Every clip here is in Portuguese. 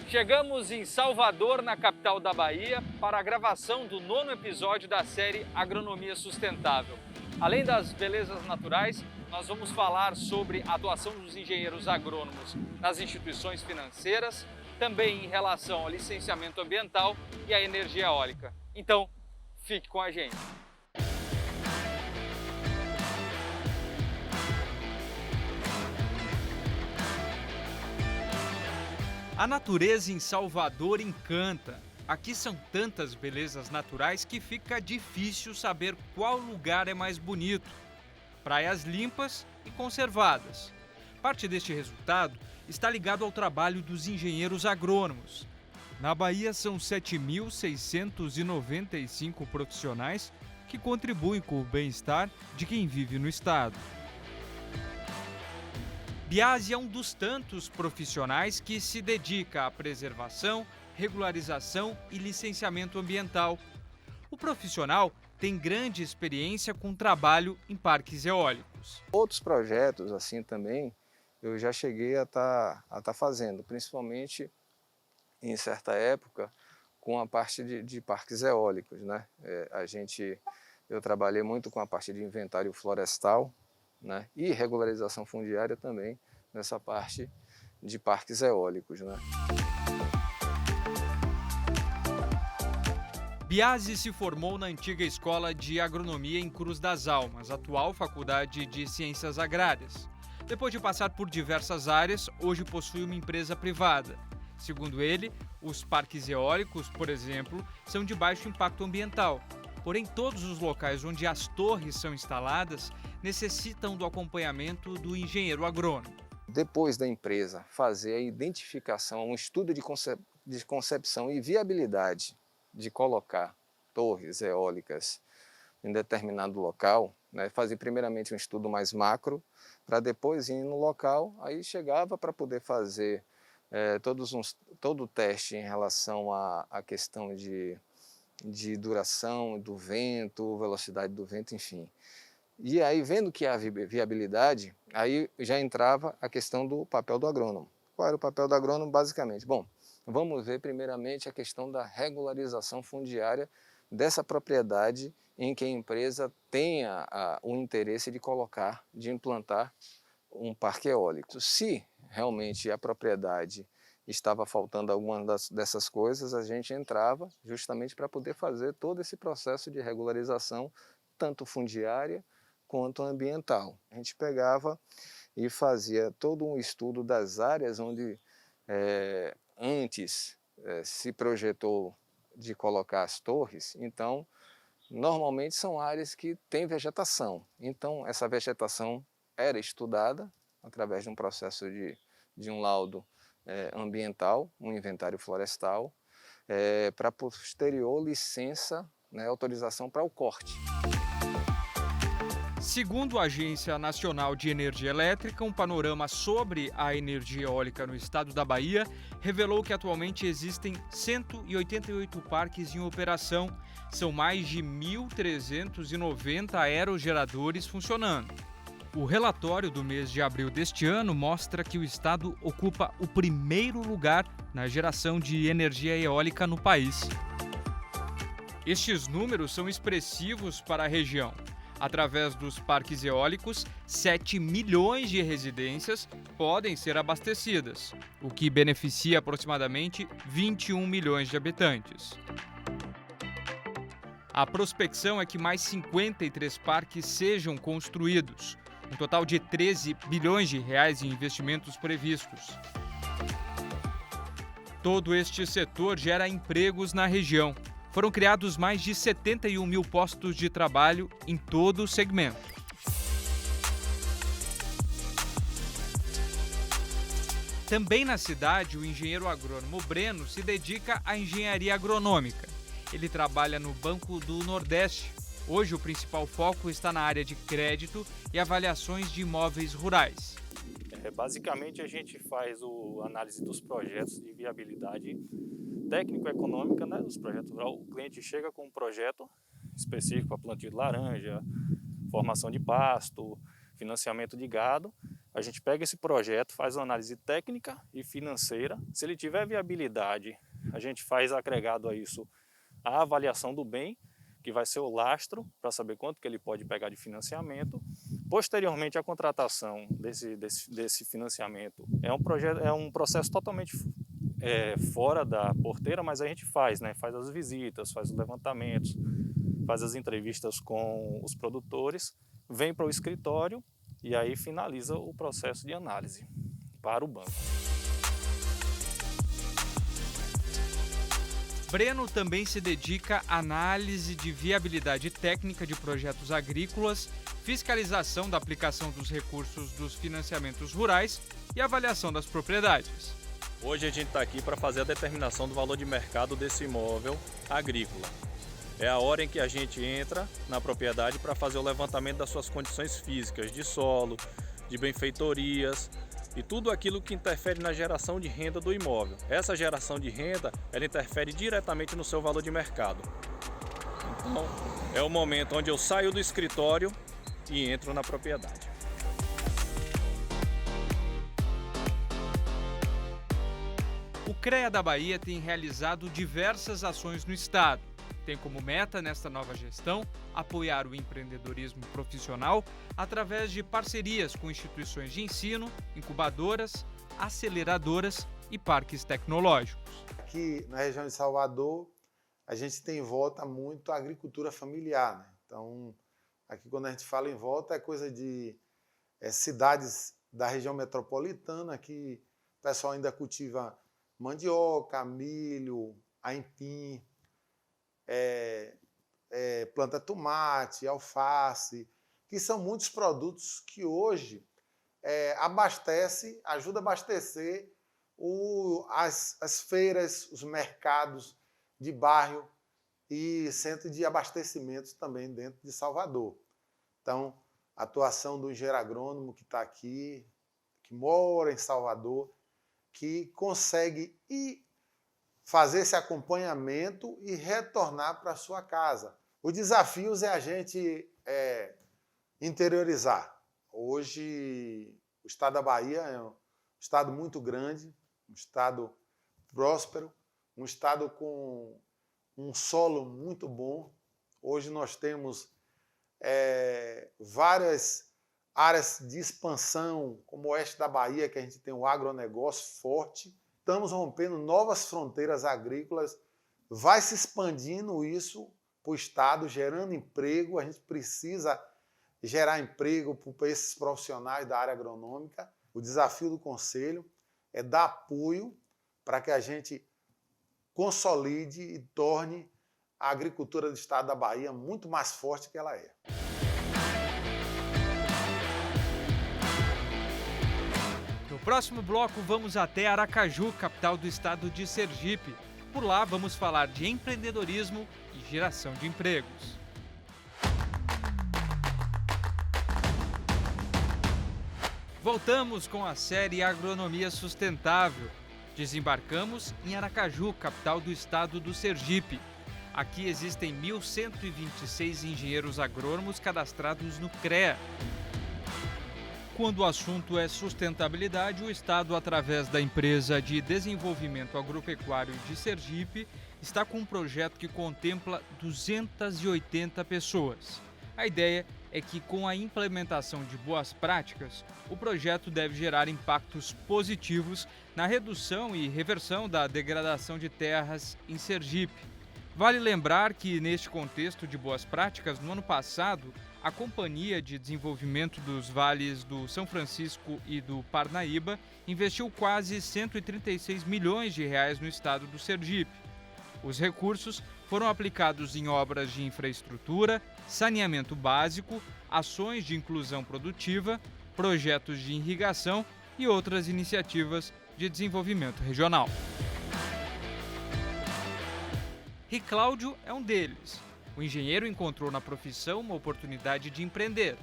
Chegamos em Salvador, na capital da Bahia, para a gravação do 9º episódio da série Agronomia Sustentável. Além das belezas naturais, nós vamos falar sobre a atuação dos engenheiros agrônomos nas instituições financeiras, também em relação ao licenciamento ambiental e à energia eólica. Então, fique com a gente. A natureza em Salvador encanta. Aqui são tantas belezas naturais que fica difícil saber qual lugar é mais bonito. Praias limpas e conservadas. Parte deste resultado está ligado ao trabalho dos engenheiros agrônomos. Na Bahia são 7.695 profissionais que contribuem com o bem-estar de quem vive no estado. Biasi é um dos tantos profissionais que se dedica à preservação, regularização e licenciamento ambiental. O profissional tem grande experiência com trabalho em parques eólicos. Outros projetos assim também eu já cheguei a estar fazendo, principalmente em certa época com a parte de parques eólicos, né? Eu trabalhei muito com a parte de inventário florestal, né? E regularização fundiária também nessa parte de parques eólicos, né? Biasi se formou na antiga Escola de Agronomia em Cruz das Almas, atual Faculdade de Ciências Agrárias. Depois de passar por diversas áreas, hoje possui uma empresa privada. Segundo ele, os parques eólicos, por exemplo, são de baixo impacto ambiental. Porém, todos os locais onde as torres são instaladas necessitam do acompanhamento do engenheiro agrônomo. Depois da empresa fazer a identificação, um estudo de concepção e viabilidade de colocar torres eólicas em determinado local, né, fazer primeiramente um estudo mais macro, para depois ir no local, aí chegava para poder fazer todo o teste em relação à questão de duração do vento, velocidade do vento, enfim. E aí, vendo que há viabilidade, aí já entrava a questão do papel do agrônomo. Qual era o papel do agrônomo, basicamente? Bom, vamos ver primeiramente a questão da regularização fundiária dessa propriedade em que a empresa tenha o interesse de implantar um parque eólico. Se realmente a propriedade estava faltando alguma dessas coisas, a gente entrava justamente para poder fazer todo esse processo de regularização, tanto fundiária quanto ambiental. A gente pegava e fazia todo um estudo das áreas onde antes se projetou de colocar as torres. Então, normalmente são áreas que têm vegetação. Então, essa vegetação era estudada através de um processo de um laudo ambiental, um inventário florestal, para posterior licença, né, autorização para o corte. Segundo a Agência Nacional de Energia Elétrica, um panorama sobre a energia eólica no estado da Bahia revelou que atualmente existem 188 parques em operação. São mais de 1.390 aerogeradores funcionando. O relatório do mês de abril deste ano mostra que o estado ocupa o primeiro lugar na geração de energia eólica no país. Estes números são expressivos para a região. Através dos parques eólicos, 7 milhões de residências podem ser abastecidas, o que beneficia aproximadamente 21 milhões de habitantes. A prospecção é que mais 53 parques sejam construídos, um total de 13 bilhões de reais em investimentos previstos. Todo este setor gera empregos na região. Foram criados mais de 71 mil postos de trabalho em todo o segmento. Também na cidade, o engenheiro agrônomo Breno se dedica à engenharia agronômica. Ele trabalha no Banco do Nordeste. Hoje, o principal foco está na área de crédito e avaliações de imóveis rurais. Basicamente, a gente faz a análise dos projetos de viabilidade técnico-econômica, né, dos projetos rurais. O cliente chega com um projeto específico para plantio de laranja, formação de pasto, financiamento de gado. A gente pega esse projeto, faz uma análise técnica e financeira. Se ele tiver viabilidade, a gente faz agregado a isso a avaliação do bem, que vai ser o lastro para saber quanto que ele pode pegar de financiamento. Posteriormente, a contratação desse financiamento é um processo totalmente fora da porteira, mas a gente faz, né? Faz as visitas, faz os levantamentos, faz as entrevistas com os produtores, vem para o escritório e aí finaliza o processo de análise para o banco. Breno também se dedica à análise de viabilidade técnica de projetos agrícolas, fiscalização da aplicação dos recursos dos financiamentos rurais e avaliação das propriedades. Hoje a gente está aqui para fazer a determinação do valor de mercado desse imóvel agrícola. É a hora em que a gente entra na propriedade para fazer o levantamento das suas condições físicas, de solo, de benfeitorias e tudo aquilo que interfere na geração de renda do imóvel. Essa geração de renda, ela interfere diretamente no seu valor de mercado. Então, é o momento onde eu saio do escritório e entro na propriedade. O CREA da Bahia tem realizado diversas ações no estado. Tem como meta, nesta nova gestão, apoiar o empreendedorismo profissional através de parcerias com instituições de ensino, incubadoras, aceleradoras e parques tecnológicos. Aqui na região de Salvador, a gente tem em volta muito a agricultura familiar, né? Então, aqui quando a gente fala em volta, é coisa de cidades da região metropolitana que o pessoal ainda cultiva mandioca, milho, aipim, planta tomate, alface, que são muitos produtos que hoje ajuda a abastecer as feiras, os mercados de bairro e centro de abastecimentos também dentro de Salvador. Então, a atuação do engenheiro agrônomo que está aqui, que mora em Salvador, que consegue fazer esse acompanhamento e retornar para a sua casa. Os desafios é a gente interiorizar. Hoje, o estado da Bahia é um estado muito grande, um estado próspero, um estado com um solo muito bom. Hoje nós temos várias áreas de expansão, como o oeste da Bahia, que a gente tem um agronegócio forte. Estamos rompendo novas fronteiras agrícolas, vai se expandindo isso para o estado, gerando emprego. A gente precisa gerar emprego para esses profissionais da área agronômica. O desafio do Conselho é dar apoio para que a gente consolide e torne a agricultura do estado da Bahia muito mais forte que ela é. No próximo bloco, vamos até Aracaju, capital do estado de Sergipe. Por lá, vamos falar de empreendedorismo e geração de empregos. Voltamos com a série Agronomia Sustentável. Desembarcamos em Aracaju, capital do estado do Sergipe. Aqui existem 1.126 engenheiros agrônomos cadastrados no CREA. Quando o assunto é sustentabilidade, o Estado, através da Empresa de Desenvolvimento Agropecuário de Sergipe, está com um projeto que contempla 280 pessoas. A ideia é que, com a implementação de boas práticas, o projeto deve gerar impactos positivos na redução e reversão da degradação de terras em Sergipe. Vale lembrar que, neste contexto de boas práticas, no ano passado, a Companhia de Desenvolvimento dos Vales do São Francisco e do Parnaíba investiu quase 136 milhões de reais no estado do Sergipe. Os recursos foram aplicados em obras de infraestrutura, saneamento básico, ações de inclusão produtiva, projetos de irrigação e outras iniciativas de desenvolvimento regional. Ricláudio é um deles. O engenheiro encontrou na profissão uma oportunidade de empreender.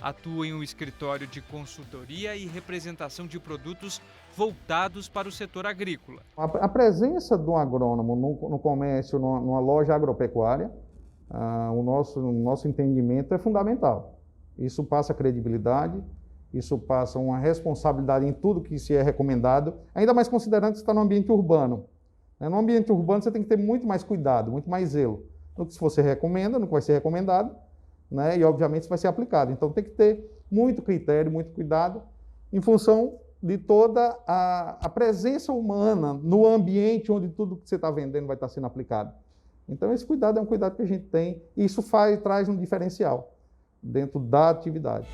Atua em um escritório de consultoria e representação de produtos voltados para o setor agrícola. A presença do agrônomo no comércio, numa loja agropecuária, o nosso entendimento é fundamental. Isso passa credibilidade, Isso passa uma responsabilidade em tudo que se é recomendado, ainda mais considerando que você está no ambiente urbano. No ambiente urbano você tem que ter muito mais cuidado, muito mais zelo no que se você recomenda, no que vai ser recomendado, né? E obviamente isso vai ser aplicado. Então tem que ter muito critério, muito cuidado em função de toda a presença humana no ambiente onde tudo que você está vendendo vai estar sendo aplicado. Então esse cuidado é um cuidado que a gente tem e isso traz um diferencial dentro da atividade.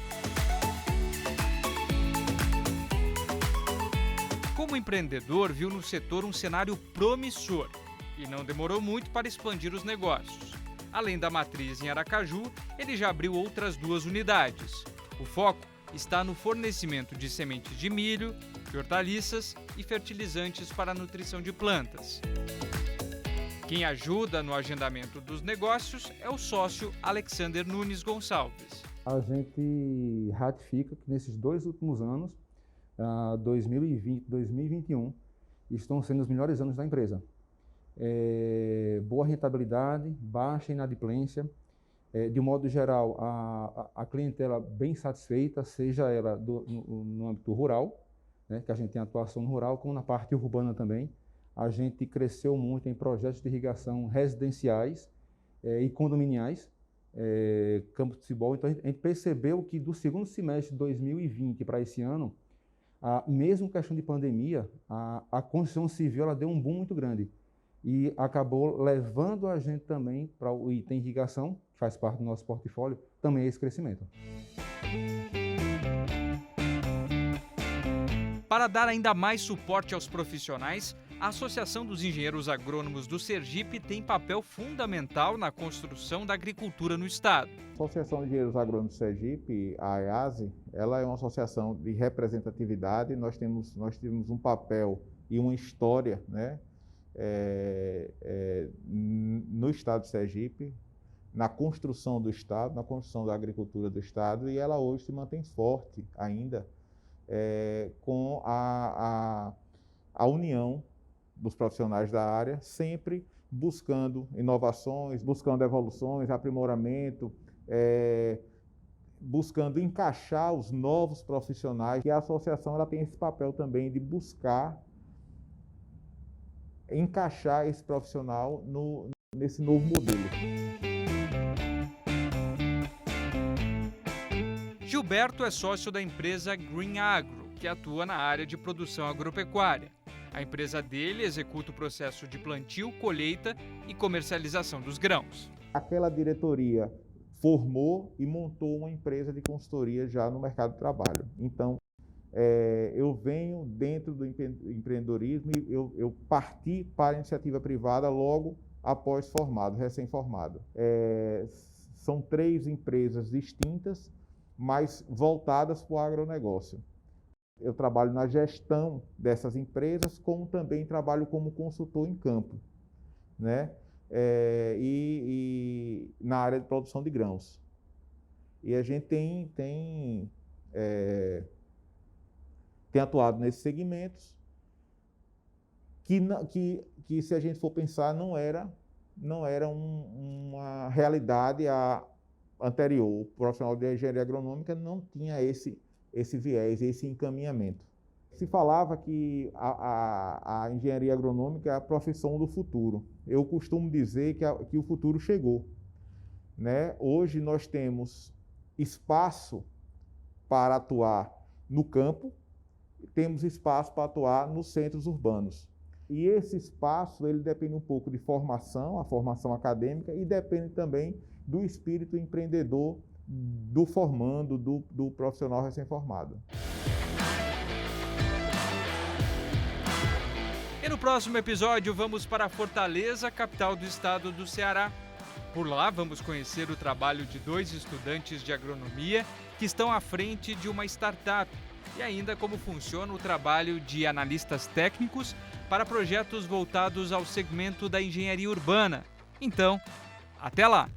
Como empreendedor, viu no setor um cenário promissor e não demorou muito para expandir os negócios. Além da matriz em Aracaju, ele já abriu outras 2 unidades. O foco está no fornecimento de sementes de milho, de hortaliças e fertilizantes para a nutrição de plantas. Quem ajuda no agendamento dos negócios é o sócio Alexander Nunes Gonçalves. A gente ratifica que nesses 2 últimos anos, 2020 e 2021, estão sendo os melhores anos da empresa. Boa rentabilidade, baixa inadimplência, de um modo geral, a clientela bem satisfeita, seja ela no âmbito rural, né, que a gente tem atuação no rural, como na parte urbana também. A gente cresceu muito em projetos de irrigação residenciais e condominiais, campos de futebol. Então a gente percebeu que do segundo semestre de 2020 para esse ano, mesmo questão de pandemia, a construção civil ela deu um boom muito grande e acabou levando a gente também para o item irrigação, que faz parte do nosso portfólio, também esse crescimento. Para dar ainda mais suporte aos profissionais, a Associação dos Engenheiros Agrônomos do Sergipe tem papel fundamental na construção da agricultura no estado. A Associação de Engenheiros Agrônomos do Sergipe, a AEASE, ela é uma associação de representatividade. Nós temos um papel e uma história, né, no estado de Sergipe, na construção do estado, na construção da agricultura do estado, e ela hoje se mantém forte ainda com a união dos profissionais da área, sempre buscando inovações, buscando evoluções, aprimoramento, buscando encaixar os novos profissionais. E a associação ela tem esse papel também de buscar encaixar esse profissional nesse novo modelo. Gilberto é sócio da empresa Green Agro, que atua na área de produção agropecuária. A empresa dele executa o processo de plantio, colheita e comercialização dos grãos. Aquela diretoria formou e montou uma empresa de consultoria já no mercado de trabalho. Então, eu venho dentro do empreendedorismo e eu parti para a iniciativa privada logo após formado, recém-formado. São 3 empresas distintas, mas voltadas para o agronegócio. Eu trabalho na gestão dessas empresas, como também trabalho como consultor em campo, né? E na área de produção de grãos. E a gente tem atuado nesses segmentos que se a gente for pensar, não era uma realidade anterior. O profissional de engenharia agronômica não tinha esse viés, esse encaminhamento. Se falava que a engenharia agronômica é a profissão do futuro. Eu costumo dizer que o futuro chegou, né? Hoje nós temos espaço para atuar no campo, temos espaço para atuar nos centros urbanos. E esse espaço ele depende um pouco de formação, a formação acadêmica, e depende também do espírito empreendedor do formando, do profissional recém-formado. E no próximo episódio vamos para Fortaleza, capital do estado do Ceará. Por lá vamos conhecer o trabalho de 2 estudantes de agronomia que estão à frente de uma startup e ainda como funciona o trabalho de analistas técnicos para projetos voltados ao segmento da engenharia urbana. Então, até lá!